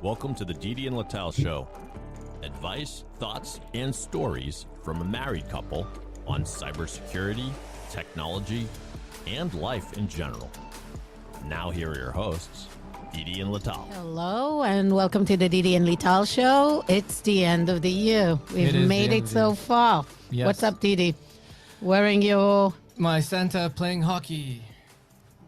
Welcome to the Didi and Lital Show. Advice, thoughts, and stories from a married couple on cybersecurity, technology, and life in general. Now here are your hosts, Didi and Lital. Hello and welcome to the Didi and Lital Show. It's the end of the year. We've made it so far. Yes. What's up, Didi? Wearing your... My Santa playing hockey.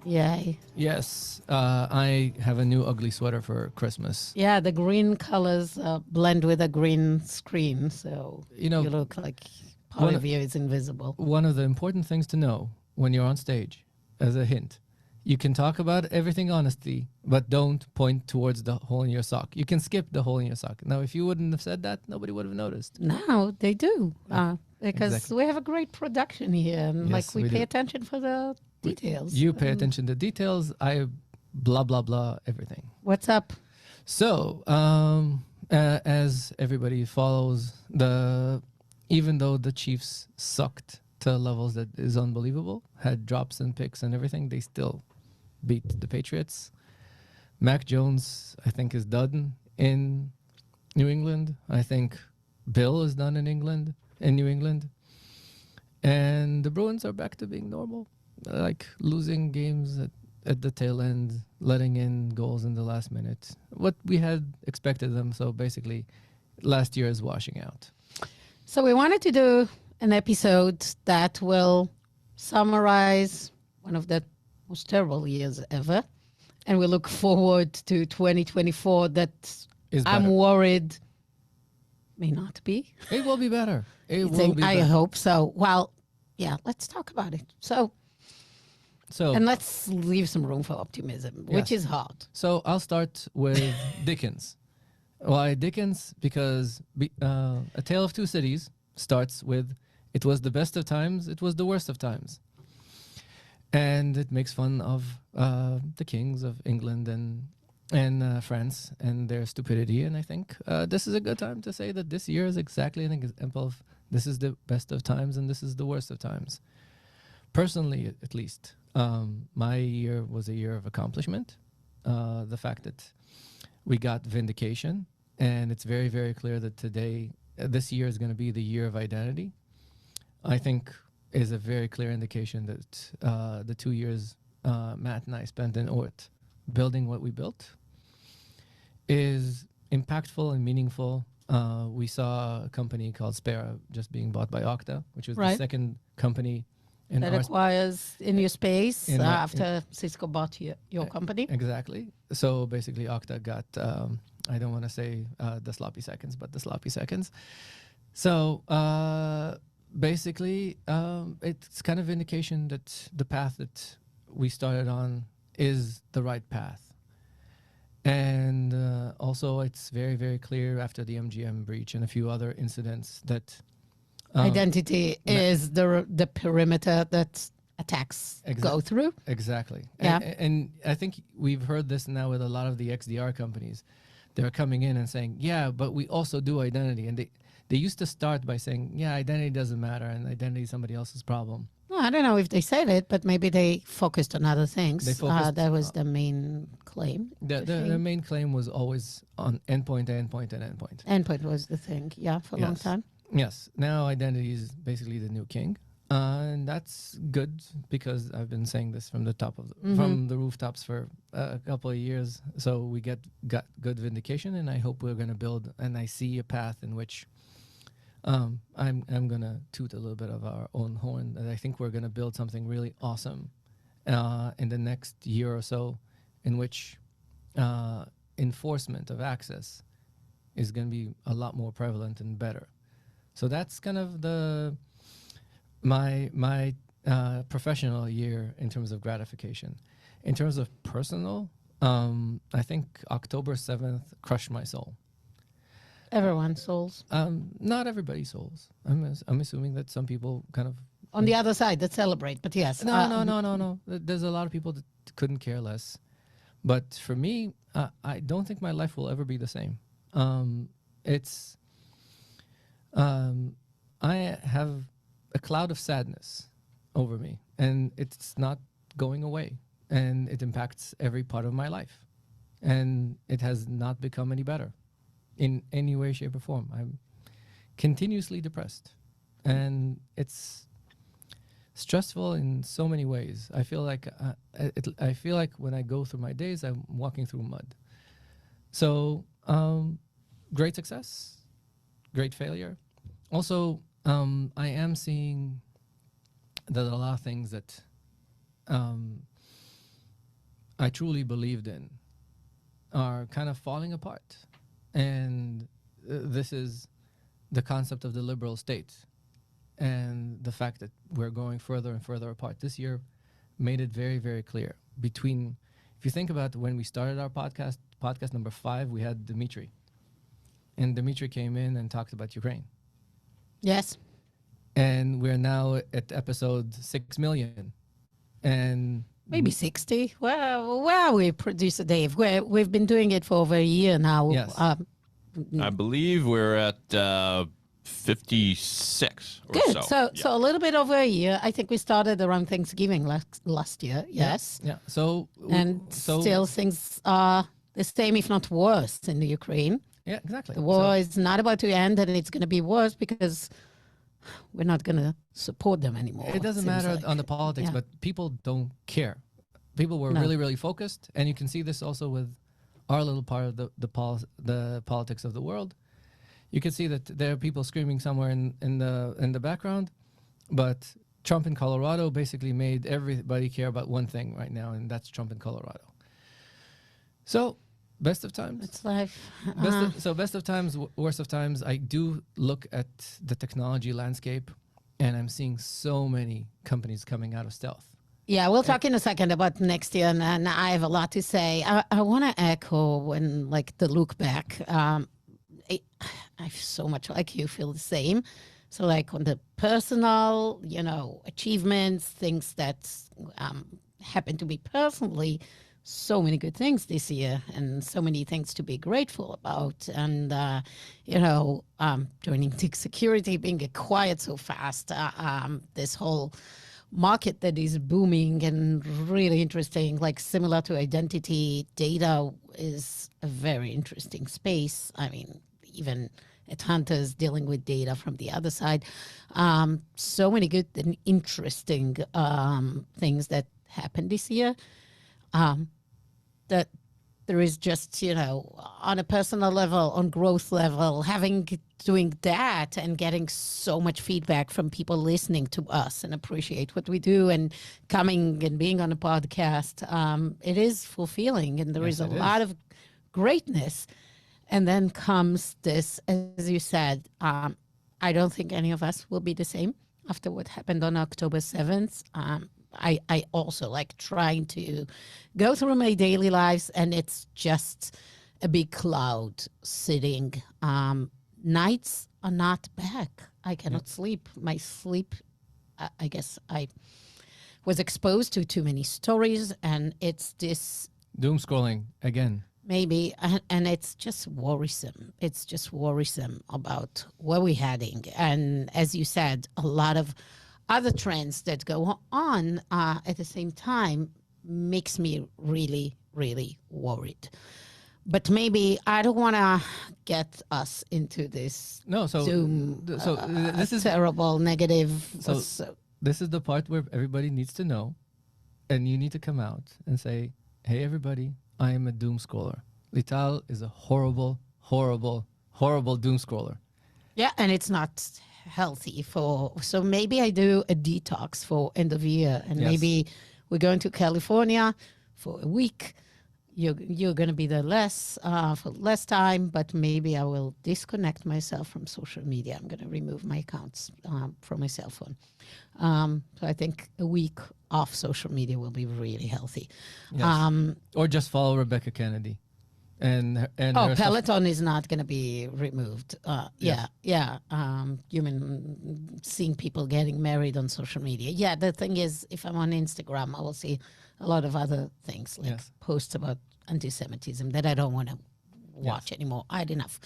Yay. Yes. I have a new ugly sweater for Christmas. Yeah, the green colors blend with a green screen, so you look like part of you is invisible. One of the important things to know when you're on stage, as a hint, you can talk about everything honestly, but don't point towards the hole in your sock. You can skip the hole in your sock. Now, if you wouldn't have said that, nobody would have noticed. Now they do, because Exactly. we have a great production here, and Yes, we we pay do. attention for the details. You pay attention to details. I blah, blah, blah, everything. What's up? So, as everybody follows, even though the Chiefs sucked to levels that is unbelievable, had drops and picks and everything, they still beat the Patriots. Mac Jones, I think, is done in New England. I think Bill is done in New England. And the Bruins are back to being normal, like losing games at the tail end, letting in goals in the last minute. What we had expected them. So basically, last year is washing out. So we wanted to do an episode that will summarize one of the most terrible years ever. And we look forward to 2024 that Is I'm better. worried may not be. It will be better. It You will think? be I better. hope so. Well, yeah, let's talk about it. So, So, and let's leave some room for optimism, which Yes. is hard. so I'll start with Dickens. Why Dickens? Because A Tale of Two Cities starts with, it was the best of times, it was the worst of times. And it makes fun of the kings of England and France and their stupidity. And I think this is a good time to say that this year is exactly an example of this is the best of times and this is the worst of times. Personally, at least, my year was a year of accomplishment. The fact that we got vindication, and it's very, very clear that this year is going to be the year of identity, I think is a very clear indication that the 2 years Matt and I spent in ORT building what we built is impactful and meaningful. We saw a company called Spera just being bought by Okta, which was the Right. second company in That our acquires in your space in our- after Cisco bought your company. Exactly. So basically, Okta got, I don't want to say the sloppy seconds, but the sloppy seconds. So basically, it's kind of indication that the path that we started on is the right path. And also, it's very, very clear after the MGM breach and a few other incidents that Identity is the perimeter that attacks go through. Exactly. Yeah. And I think we've heard this now with a lot of the XDR companies. They're coming in and saying, yeah, but we also do identity. And they used to start by saying, yeah, identity doesn't matter and identity is somebody else's problem. Well, I don't know if they said it, but maybe they focused on other things. They focused- that was the main claim. The main claim was always on endpoint, endpoint, and endpoint. Endpoint was the thing, for a long Yes. time. Yes. Now identity is basically the new king. And that's good because I've been saying this from the top of from the rooftops for a couple of years. So we got good vindication, and I hope we're going to build. And I see a path in which I'm going to toot a little bit of our own horn. And I think we're going to build something really awesome in the next year or so, in which enforcement of access is going to be a lot more prevalent and better. So that's kind of my professional year in terms of gratification. In terms of personal, I think October 7th crushed my soul. Everyone's souls. Not everybody's souls. I'm assuming that some people kind of... On the other side, that celebrate, but yes. No. There's a lot of people that couldn't care less. But for me, I don't think my life will ever be the same. I have a cloud of sadness over me, and it's not going away, and it impacts every part of my life. and it has not become any better in any way, shape, or form. I'm continuously depressed, and it's stressful in so many ways. I feel like I feel like when I go through my days, I'm walking through mud. So great success, great failure. Also, I am seeing that a lot of things that I truly believed in are kind of falling apart. And this is the concept of the liberal state and the fact that we're going further and further apart. This year made it very, very clear. If you think about when we started our podcast number 5, we had Dimitri. And Dimitri came in and talked about Ukraine. Yes. And we're now at episode 6 million. And Maybe 60. Well, we producer Dave. We've been doing it for over a year now. Yes. I believe we're at 56 or Good. so. So a little bit over a year. I think we started around Thanksgiving last year. Yes. Yeah. And still things are the same, if not worse, in the Ukraine. Yeah, exactly. The war is not about to end, and it's going to be worse because we're not going to support them anymore. It doesn't seems matter like. on the politics, Yeah. but people don't care. People were No. really, really focused, and you can see this also with our little part of the politics of the world. You can see that there are people screaming somewhere in the background, but Trump in Colorado basically made everybody care about one thing right now, and that's Trump in Colorado. So, best of times. It's life. Best of times, worst of times. I do look at the technology landscape, and I'm seeing so many companies coming out of stealth. Yeah, we'll talk in a second about next year, and I have a lot to say. I want to echo when, like, the look back. I so much like you feel the same. So, like, on the personal, achievements, things that happen to me personally, so many good things this year and so many things to be grateful about. And, joining Tick Security, being acquired so fast, this whole market that is booming and really interesting, like similar to identity, data is a very interesting space. I mean, even at Hunters dealing with data from the other side. So many good and interesting things that happened this year. That there is just, on a personal level, on growth level, doing that and getting so much feedback from people listening to us and appreciate what we do and coming and being on a podcast. It is fulfilling, and there is a lot of greatness. And then comes this, as you said, I don't think any of us will be the same after what happened on October 7th. I also like trying to go through my daily lives, and it's just a big cloud sitting. Nights are not back. I cannot sleep. My sleep, I guess I was exposed to too many stories, and it's this Doom scrolling again. maybe, and it's just worrisome. It's just worrisome about where we're heading. And as you said, a lot of other trends that go on at the same time makes me really, really worried. But maybe I don't want to get us into this Zoom, this is terrible, negative. This is the part where everybody needs to know, and you need to come out and say, "Hey, everybody, I am a doom scroller. Lital is a horrible, horrible, horrible doom scroller." Yeah, and it's not healthy so maybe I do a detox for end of year, and maybe we're going to California for a week. You're going to be there for less time, but maybe I will disconnect myself from social media. I'm going to remove my accounts from my cell phone. So I think a week off social media will be really healthy. Yes. Or just follow Rebecca Kennedy. And her Peloton is not going to be removed. Seeing people getting married on social media. Yeah, the thing is, if I'm on Instagram, I will see a lot of other things, like posts about anti-Semitism that I don't want to watch anymore. I had enough.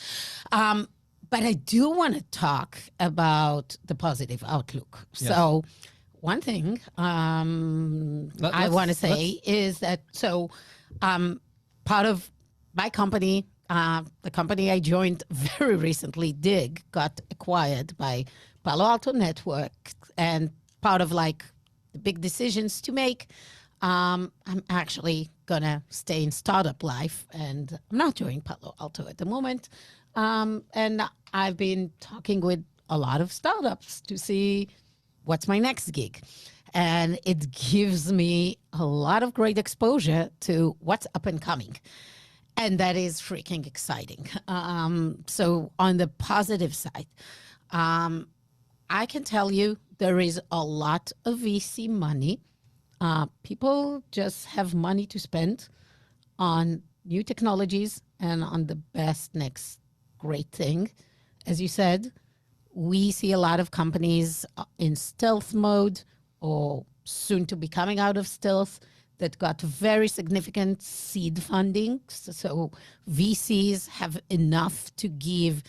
But I do want to talk about the positive outlook. Yes. So one thing I want to say is that part of my company, the company I joined very recently, Dig, got acquired by Palo Alto Network, and part of like the big decisions to make, I'm actually gonna stay in startup life, and I'm not doing Palo Alto at the moment. And I've been talking with a lot of startups to see what's my next gig. And it gives me a lot of great exposure to what's up and coming. And that is freaking exciting. So on the positive side, I can tell you there is a lot of VC money. People just have money to spend on new technologies and on the best next great thing. As you said, we see a lot of companies in stealth mode or soon to be coming out of stealth that got very significant seed funding. So VCs have enough to give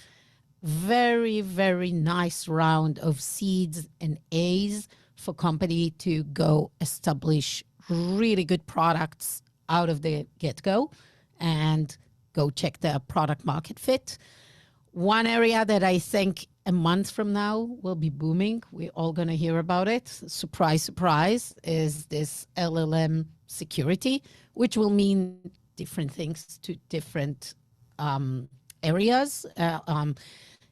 very, very nice round of seeds and A's for company to go establish really good products out of the get-go and go check their product market fit. One area that I think a month from now will be booming, we're all going to hear about it, surprise, surprise, is this LLM security, which will mean different things to different areas.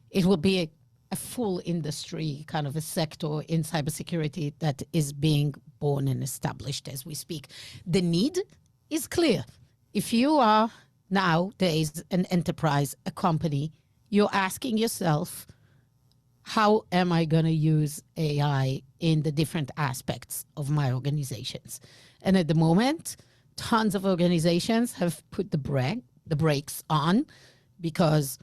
It will be a full industry, kind of a sector in cybersecurity that is being born and established as we speak. The need is clear. If you are nowadays an enterprise, a company, you're asking yourself, how am I going to use AI in the different aspects of my organizations? And at the moment, tons of organizations have put the brakes on because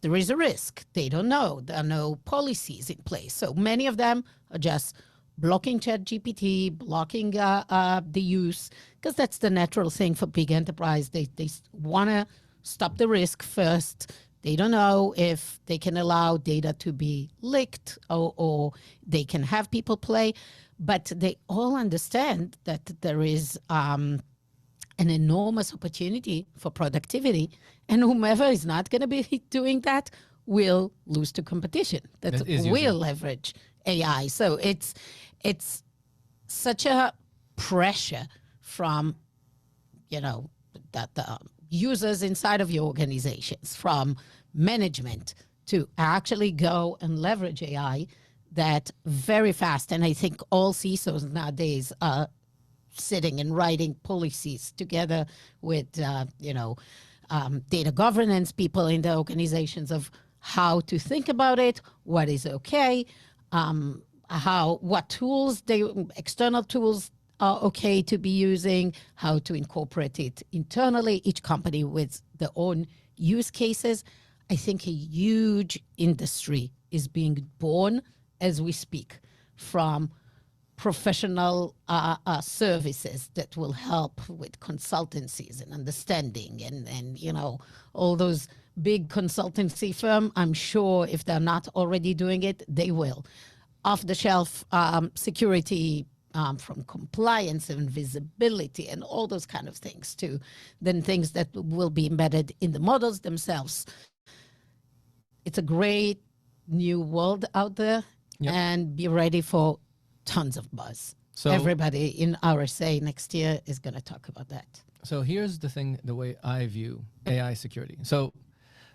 there is a risk. They don't know. There are no policies in place. So many of them are just blocking ChatGPT, blocking the use, because that's the natural thing for big enterprise. They want to stop the risk first. They don't know if they can allow data to be leaked or they can have people play. But they all understand that there is an enormous opportunity for productivity. And whomever is not going to be doing that will lose to competition that will leverage AI. So it's such a pressure from, the users inside of your organizations, from management to actually go and leverage AI that very fast. And I think all CISOs nowadays are sitting and writing policies together with, data governance people in the organizations of how to think about it, what is okay, what tools, external tools are okay to be using, how to incorporate it internally, each company with their own use cases. I think a huge industry is being born as we speak from professional services that will help with consultancies and understanding and all those big consultancy firm. I'm sure if they're not already doing it, they will. Off-the-shelf security from compliance and visibility and all those kind of things too, then things that will be embedded in the models themselves. It's a great new world out there. Yep. And be ready for tons of buzz. So everybody in RSA next year is going to talk about that. So here's the thing, the way I view AI security. So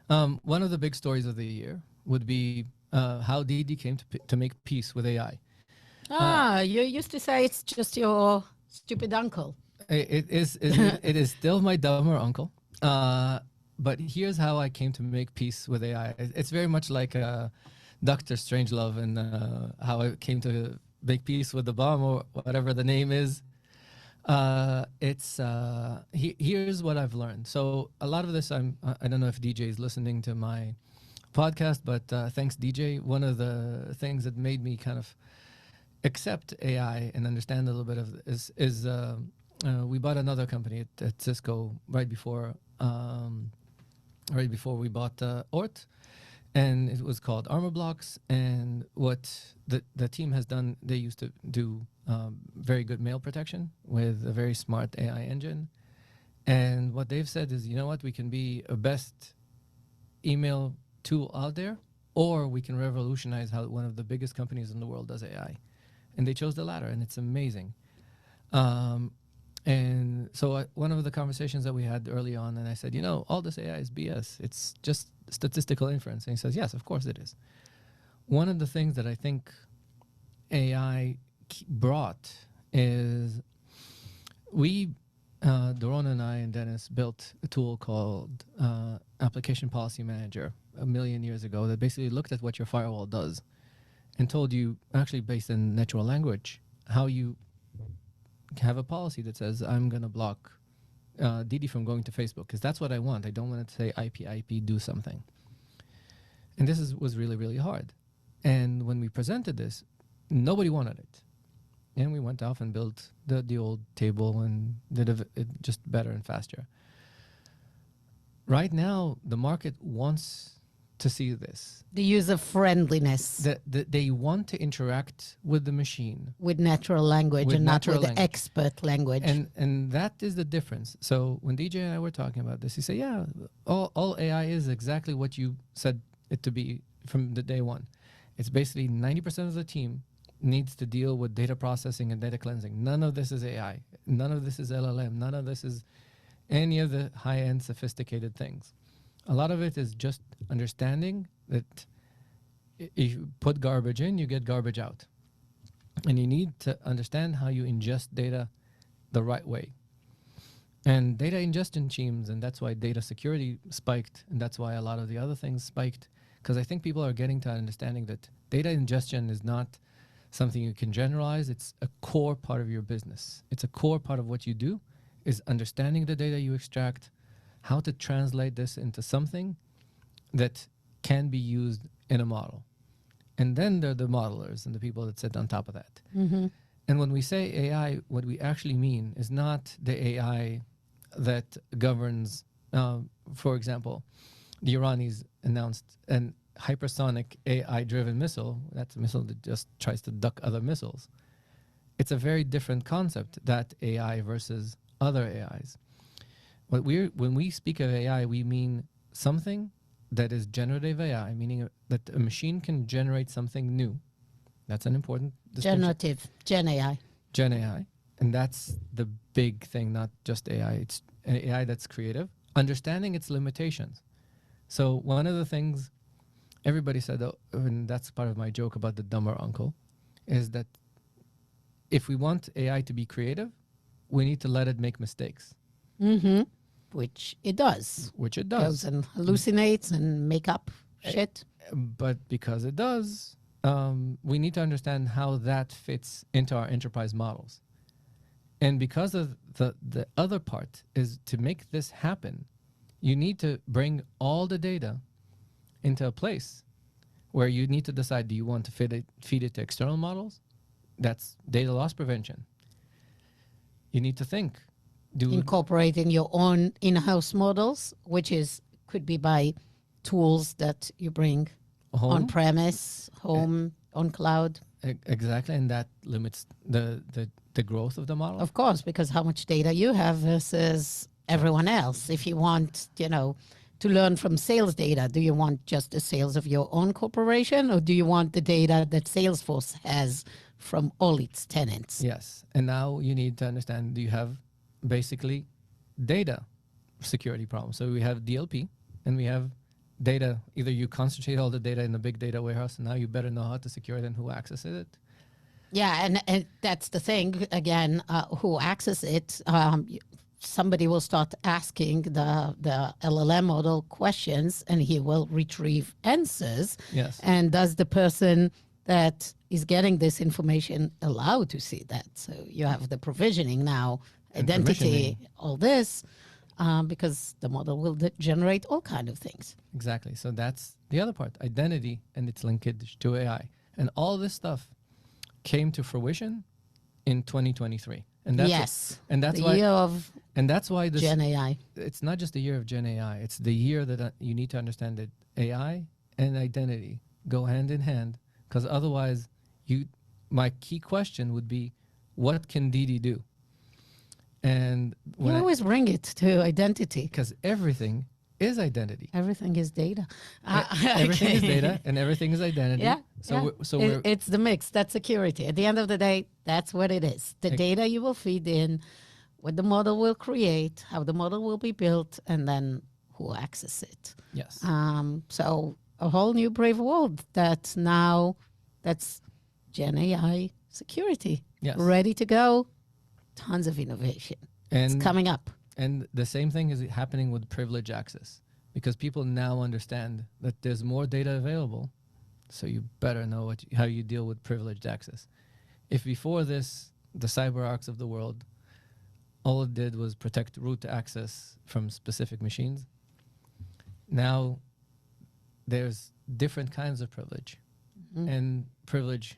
one of the big stories of the year would be how Didi came to make peace with AI. You used to say it's just your stupid uncle. It is still my dumber uncle. But here's how I came to make peace with AI. It's very much like Dr. Strangelove and how I came to make peace with the bomb or whatever the name is. Here's what I've learned. So a lot of this, I don't know if DJ is listening to my podcast, but thanks DJ. One of the things that made me kind of accept AI and understand a little bit of this is we bought another company at Cisco right before we bought Ort. And it was called Armor Blocks. And what the team has done, they used to do very good mail protection with a very smart AI engine. And what they've said is, you know what, we can be a best email tool out there, or we can revolutionize how one of the biggest companies in the world does AI. And they chose the latter, and it's amazing. And so one of the conversations that we had early on, and I said, you know, all this AI is BS. It's just statistical inference. And he says, yes, of course it is. One of the things that I think AI brought is Doron and I and Dennis built a tool called Application Policy Manager a million years ago that basically looked at what your firewall does and told you, actually based in natural language, how you have a policy that says, I'm going to block Didi from going to Facebook because that's what I want. I don't want it to say IP, do something. And this was really, really hard. And when we presented this, nobody wanted it. And we went off and built the old table and did it just better and faster. Right now, the market wants to see this. The user friendliness They want to interact with the machine. with natural language With and not natural with language. expert language. And that is the difference. So when DJ and I were talking about this, he said, yeah, all AI is exactly what you said it to be from the day one. It's basically 90% of the team needs to deal with data processing and data cleansing. None of this is AI. None of this is LLM. None of this is any of the high-end sophisticated things. A lot of it is just understanding that if you put garbage in, you get garbage out. And you need to understand how you ingest data the right way. And data ingestion teams, and that's why data security spiked, and that's why a lot of the other things spiked, because I think people are getting to understanding that data ingestion is not something you can generalize. It's a core part of your business. It's a core part of what you do, is understanding the data you extract, how to translate this into something that can be used in a model. And then there are the modelers and the people that sit on top of that. Mm-hmm. And when we say AI, what we actually mean is not the AI that governs, for example, the Iranis announced an hypersonic AI-driven missile. That's a missile that just tries to duck other missiles. It's a very different concept, that AI versus other AIs. When we speak of AI, we mean something that is generative AI, meaning that a machine can generate something new. That's an important distinction. Generative, Gen AI. Gen AI. And that's the big thing, not just AI. It's an AI that's creative, understanding its limitations. So one of the things everybody said, and that's part of my joke about the dumber uncle, is that if we want AI to be creative, we need to let it make mistakes. Mm-hmm. Which it does. Which it Goes does. and hallucinates and make up shit. But because it does, we need to understand how that fits into our enterprise models. And because of the other part is to make this happen, you need to bring all the data into a place where you need to decide, do you want to feed it to external models? That's data loss prevention. You need to think. Incorporating your own in-house models, which could be by tools that you bring home? on-premise, home, on cloud. Exactly, and that limits the growth of the model. Of course, because how much data you have versus everyone else. If you want, to learn from sales data, do you want just the sales of your own corporation, or do you want the data that Salesforce has from all its tenants? Yes, and now you need to understand, do you have basically data security problems? So we have DLP and we have data. Either you concentrate all the data in the big data warehouse, and now you better know how to secure it and who accesses it. Yeah, and that's the thing, again, who access it. Somebody will start asking the LLM model questions, and he will retrieve answers. Yes. And does the person that is getting this information allow to see that? So you have the provisioning now, And identity, permissioning. all this, because the model will generate all kind of things. Exactly. So that's the other part, identity and its linkage to AI. And all this stuff came to fruition in 2023. And that's Yes, and that's the why year of and that's why this Gen AI. it's not just the year of Gen AI. It's the year that you need to understand that AI and identity go hand in hand, because otherwise my key question would be, what can Didi do? And when always bring it to identity. Because everything is identity. Everything is data. Everything is Okay. data, and everything is identity. Yeah. So yeah. we're It's the mix. That's security. At the end of the day, that's what it is. The data you will feed in, what the model will create, how the model will be built, and then who access it. yes. So a whole new brave world that's now, that's Gen AI security. Yes. Ready to go. Tons of innovation. It's And coming up. And the same thing is happening with privilege access, because people now understand that there's more data available. So you better know how you deal with privileged access. If before this, the CyberArks of the world, all it did was protect root access from specific machines, now there's different kinds of privilege, and privilege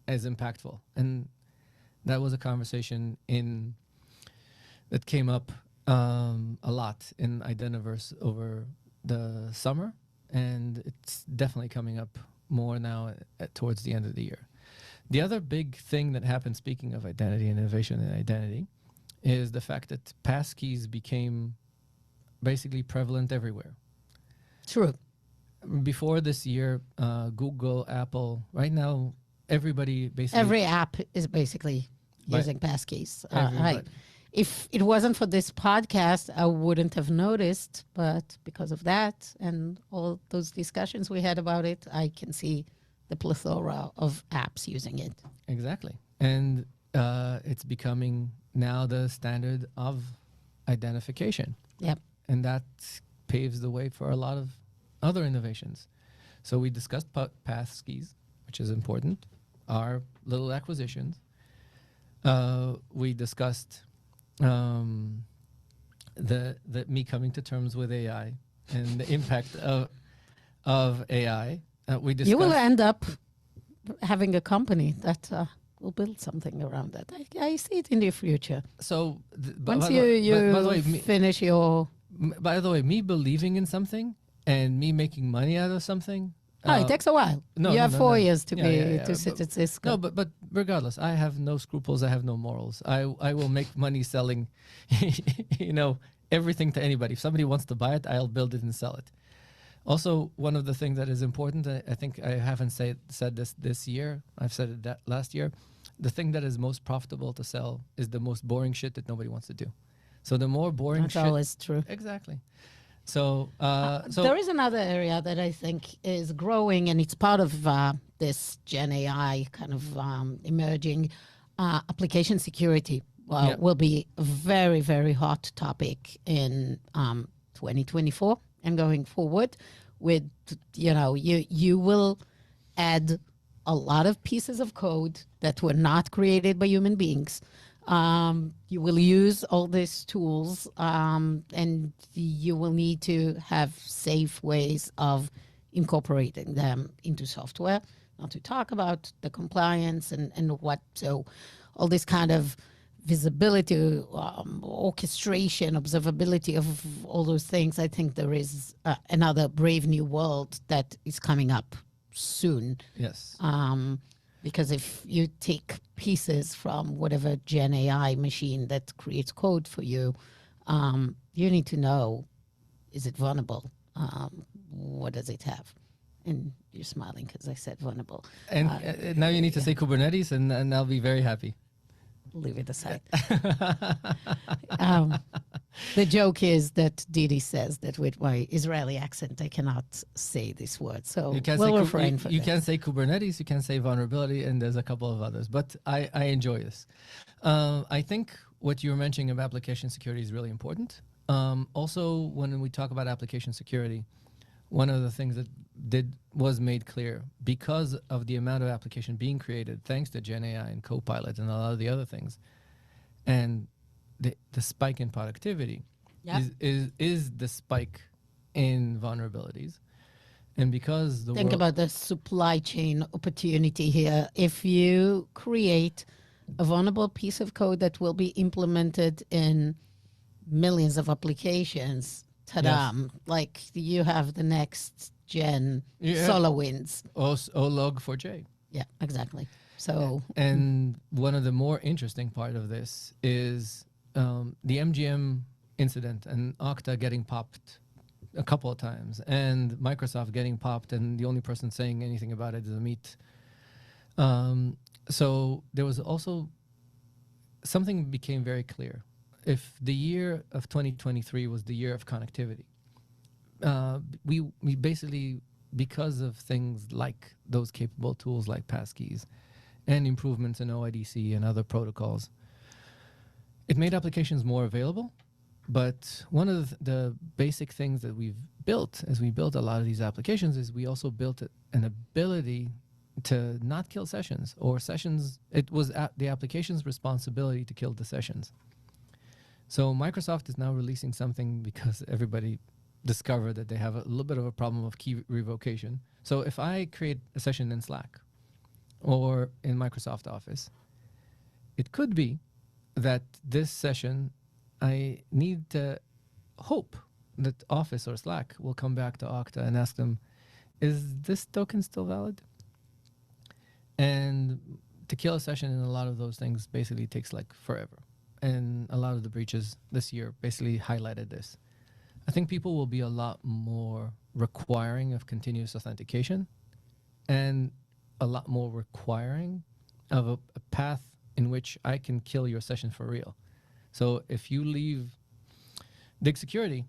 is impactful. And that was a conversation that came up a lot in Identiverse over the summer, and it's definitely coming up more now towards the end of the year. The other big thing that happened, speaking of identity and innovation in identity, is the fact that passkeys became basically prevalent everywhere. True. Before this year, Google, Apple, right now, everybody basically... Every app is basically Right. using passkeys. Everybody. If it wasn't for this podcast, I wouldn't have noticed. But because of that and all those discussions we had about it, I can see the plethora of apps using it. Exactly. And it's becoming now the standard of identification. Yep. And that paves the way for a lot of other innovations. So we discussed passkeys, which is important, our little acquisitions. We discussed the me coming to terms with AI and the impact of AI. We discussed... You will end up having a company that will build something around that. I see it in the future. So Once by the way, finish your... by the way, me believing in something and me making money out of something... it takes a while. no, you no, have no, 4 no. years to Yeah, sit at Cisco. No, but regardless, I have no scruples. I have no morals. I will make money selling, everything to anybody. If somebody wants to buy it, I'll build it and sell it. Also, one of the things that is important, I think I haven't said this year. I've said it last year. The thing that is most profitable to sell is the most boring shit that nobody wants to do. So the more boring That's shit, always true. exactly. So There is another area that I think is growing, and it's part of this Gen AI kind of emerging application security. Will be a very, very hot topic in 2024 and going forward. With you will add a lot of pieces of code that were not created by human beings. You will use all these tools, and you will need to have safe ways of incorporating them into software. Not to talk about the compliance and what. So all this kind of visibility, orchestration, observability of all those things. I think there is another brave new world that is coming up soon. yes. Because if you take pieces from whatever Gen AI machine that creates code for you, you need to know, is it vulnerable? What does it have? And you're smiling because I said vulnerable. And now you need to say Kubernetes, and I'll be very happy. Leave it aside. The joke is that Didi says that with my Israeli accent, I cannot say this word. So You can we'll say refrain from you this. can say Kubernetes, you can say vulnerability, and there's a couple of others. But I enjoy this. I think what you were mentioning of application security is really important. Also, when we talk about application security, one of the things that was made clear because of the amount of application being created, thanks to Gen AI and Copilot and a lot of the other things, and the spike in productivity Yeah. is the spike in vulnerabilities. And because the Think world, about the supply chain opportunity here. If you create a vulnerable piece of code that will be implemented in millions of applications, ta-da, like you have the next gen Yeah. SolarWinds. Log4j. Yeah, exactly. So And one of the more interesting part of this is the MGM incident and Okta getting popped a couple of times and Microsoft getting popped and the only person saying anything about it is Amit. So there was also something became very clear. If the year of 2023 was the year of connectivity, we basically, because of things like those capable tools like passkeys and improvements in OIDC and other protocols, it made applications more available. But one of the basic things that we've built as we built a lot of these applications is we also built an ability to not kill sessions or sessions. It was the application's responsibility to kill the sessions. So Microsoft is now releasing something because everybody discovered that they have a little bit of a problem of key revocation. So if I create a session in Slack or in Microsoft Office, it could be that this session, I need to hope that Office or Slack will come back to Okta and ask them, is this token still valid? And to kill a session in a lot of those things basically takes like forever. And a lot of the breaches this year basically highlighted this. I think people will be a lot more requiring of continuous authentication and a lot more requiring of a path in which I can kill your session for real. So if you leave Dig Security,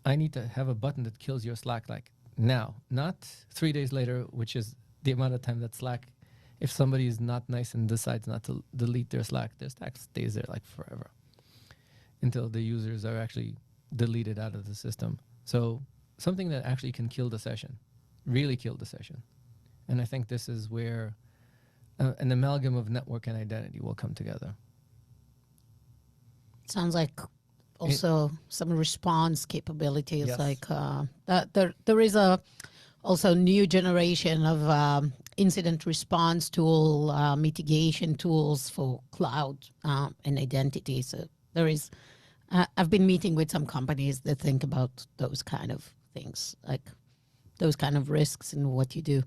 I need to have a button that kills your Slack like now, not 3 days later, which is the amount of time that Slack, if somebody is not nice and decides not to delete their Slack stays there like forever until the users are actually deleted out of the system. So something that actually can kill the session, really kill the session. And I think this is where an amalgam of network and identity will come together. Sounds like also some response capabilities, Yes. like that. There is also new generation of incident response tool, mitigation tools for cloud and identity. So there is. I've been meeting with some companies that think about those kind of things, like those kind of risks and what you do.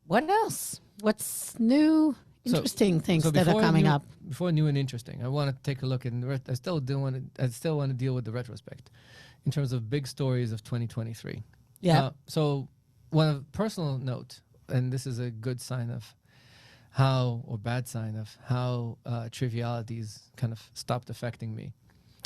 What else? What's new? Interesting things that are coming up. Before new and interesting, I want to take a look and I still want to deal with the retrospect in terms of big stories of 2023. Yeah. So one of personal note, and this is a good sign of how, or bad sign of how trivialities kind of stopped affecting me.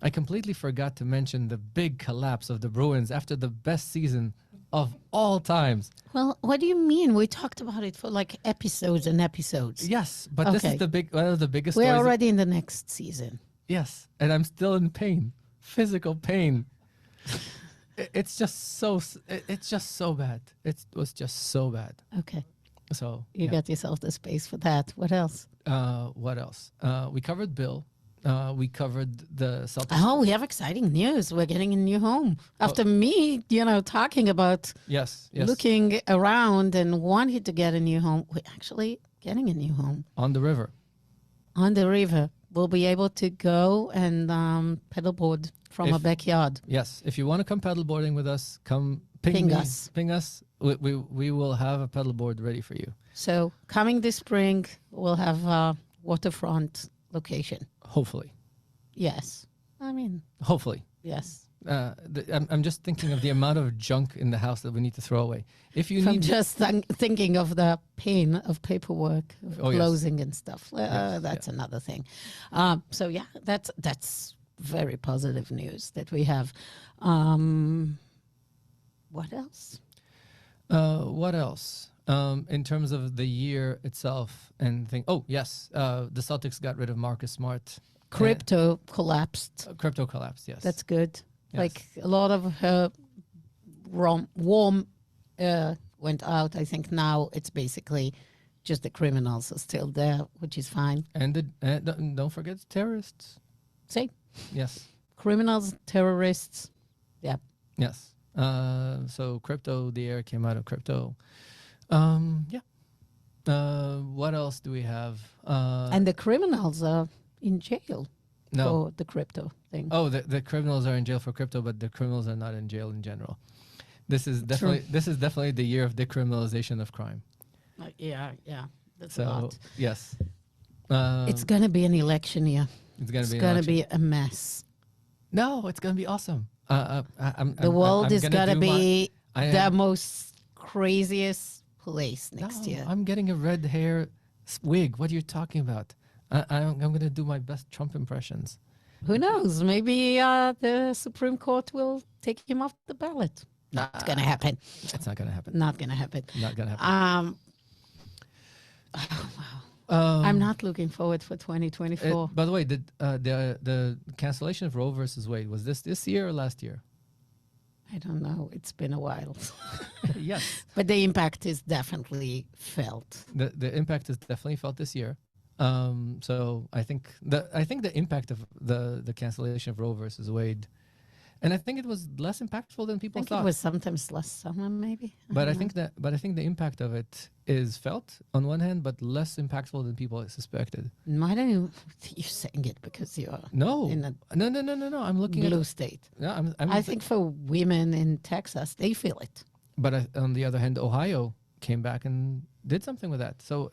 I completely forgot to mention the big collapse of the Bruins after the best season of all times. Well, what do you mean? We talked about it for like episodes and episodes. Yes, but this is one of the biggest We're stories. already in the next season. Yes, and I'm still in pain, physical pain. It's just so bad. It was just so bad. Okay. So You got yourself the space for that. What else? What else? We covered Bill. We covered the Celtics. Oh, we have exciting news. We're getting a new home. After me, talking about Yes. looking around and wanting to get a new home, we're actually getting a new home On the river. on the river. We'll be able to go and pedalboard from our backyard. Yes. If you want to come paddleboarding with us, come ping me, us. Ping us. We will have a paddleboard ready for you. So coming this spring, we'll have a waterfront location. Hopefully. Yes. I mean, Hopefully. yes. I'm just thinking of the amount of junk in the house that we need to throw away. If you I'm need, just thinking of the pain of paperwork, of Oh, yes. closing and stuff. Yes, That's another thing. So yeah, that's very positive news that we have. What else? What else? In terms of the year itself and think. Oh yes, the Celtics got rid of Marcus Smart. Crypto collapsed. Crypto collapsed. Yes, That's good. Yes. Like a lot of her warm went out. I think now it's basically just the criminals are still there, which is fine. and don't forget terrorists. See, Yes, criminals, terrorists. Yeah. yes. So crypto, the air came out of crypto. Yeah. What else do we have? And the criminals are in jail No. for the crypto thing. Oh, the criminals are in jail for crypto, but the criminals are not in jail in general. This is definitely the year of decriminalization of crime. Yeah. That's a So lot. yes, It's going to be an election year. it's gonna It's be. going to be a mess. No, it's gonna be awesome. The world is gonna be I the am- most craziest place next No, year. I'm getting a red hair wig. What are you talking about? I'm gonna do my best Trump impressions. Who knows? Maybe the Supreme Court will take him off the ballot. Not gonna happen. It's not gonna happen. Not gonna happen. Not gonna happen. I'm not looking forward for 2024. By the way, the cancellation of Roe versus Wade, was this year or last year? I don't know. It's been a while. Yes. But the impact is definitely felt. The impact is definitely felt this year. So I think the impact of the cancellation of Roe versus Wade, and I think it was less impactful than I people think thought. it was sometimes last summer, maybe. But I think the impact of it is felt on one hand, but less impactful than people suspected. Why don't you? You're saying it because you're No, in a no. I'm looking blue at. state. No, I think for women in Texas, they feel it. But on the other hand, Ohio came back and did something with that. So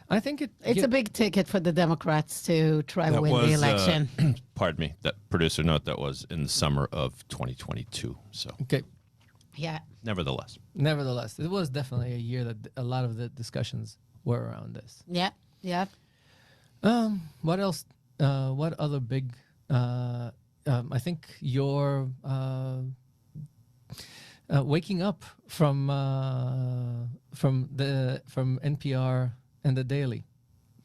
I think It's a big ticket for the Democrats to try to win the election. Pardon me, that producer note, that was in the summer of 2022. So, Okay. Yeah. nevertheless. Nevertheless, it was definitely a year that a lot of the discussions were around this. Yeah. Yeah. What else? What other big? I think your waking up from NPR and the Daily.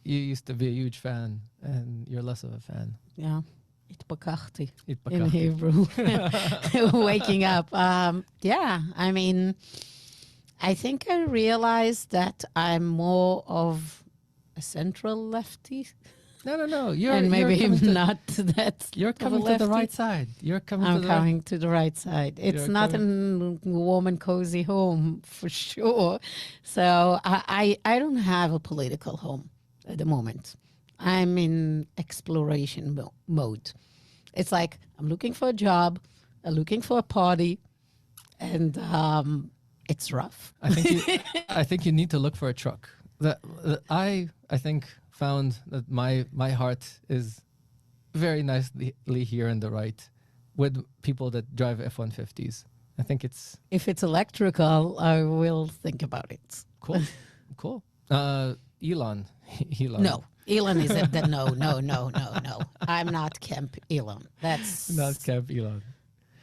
You used to be a huge fan, and you're less of a fan. Yeah. Itbakachti in Itbakachti. Hebrew. Waking up. Yeah. I mean, I think I realized that I'm more of a central lefty. No. And maybe you're coming to, not that. you're coming to the right side. You're coming to I'm the right. coming to the right side. It's You're not a warm and cozy home for sure. So I don't have a political home at the moment. I'm in exploration mode. It's like I'm looking for a job, I'm looking for a party, and it's rough. I think you need to look for a truck. I think found that my heart is very nicely here in the right with people that drive F-150s. I think it's If it's electrical, I will think about it. cool. Cool. Elon. No. Elon is at the no. I'm not Camp Elon. That's Not Camp Elon.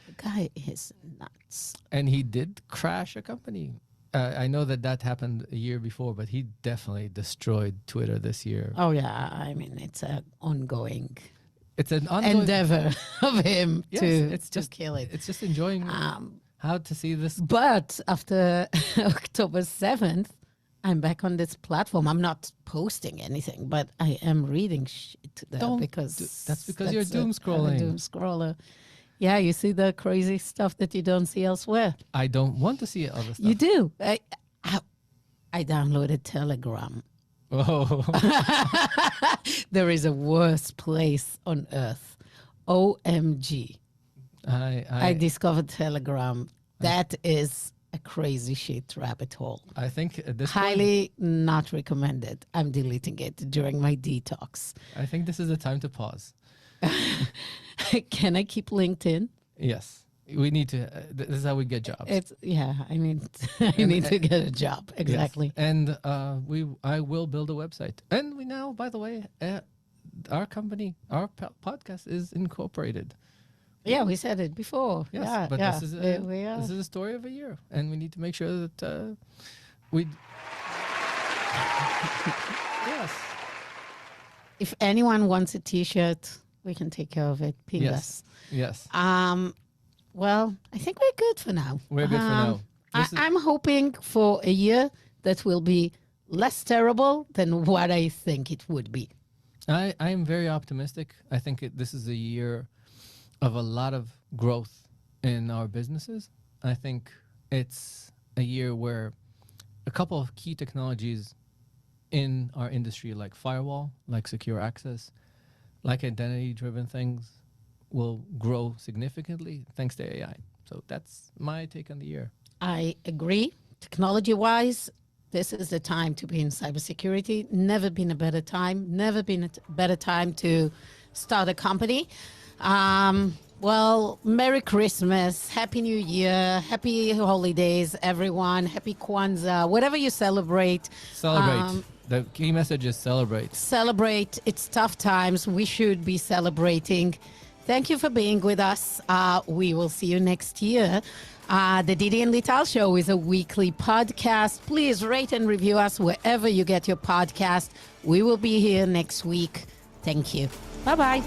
the guy is nuts. And he did crash a company. I know that happened a year before, but he definitely destroyed Twitter this year. Oh yeah, I mean it's an ongoing It's an ongoing endeavor of him Yes, to it's just kill it. It's just enjoying how to see this. But after October 7th, I'm back on this platform. I'm not posting anything, but I am reading shit there That's because you're doom scrolling. I'm a doom scroller. Yeah, you see the crazy stuff that you don't see elsewhere. I don't want to see other stuff. You do. I downloaded Telegram. Oh, There is a worse place on earth. OMG. I discovered Telegram. That is a crazy shit rabbit hole. I think at this point, Highly not recommended. I'm deleting it during my detox. I think this is the time to pause. Can I keep LinkedIn? Yes, we need to. This is how we get jobs. I need to get a job. Exactly. Yes. And I will build a website. And we now, by the way, our company, our podcast is incorporated. Yeah, we said it before. Yes, yeah, but yeah. this is this is a story of a year, and we need to make sure that we. Yes. If anyone wants a T-shirt, we can take care of it. Ping us. Yes. Well, I think we're good for now. We're good for now. I'm hoping for a year that will be less terrible than what I think it would be. I am very optimistic. I think this is a year of a lot of growth in our businesses. I think it's a year where a couple of key technologies in our industry, like firewall, like secure access, like identity-driven things, will grow significantly thanks to AI. So that's my take on the year. I agree. Technology-wise, this is the time to be in cybersecurity. Never been a better time. Never been a better time to start a company. Well, Merry Christmas, Happy New Year, Happy Holidays, everyone. Happy Kwanzaa, whatever you celebrate. Celebrate. The key message is celebrate. Celebrate. It's tough times. We should be celebrating. Thank you for being with us. We will see you next year. The Didi and Lital Show is a weekly podcast. Please rate and review us wherever you get your podcast. We will be here next week. Thank you. Bye-bye.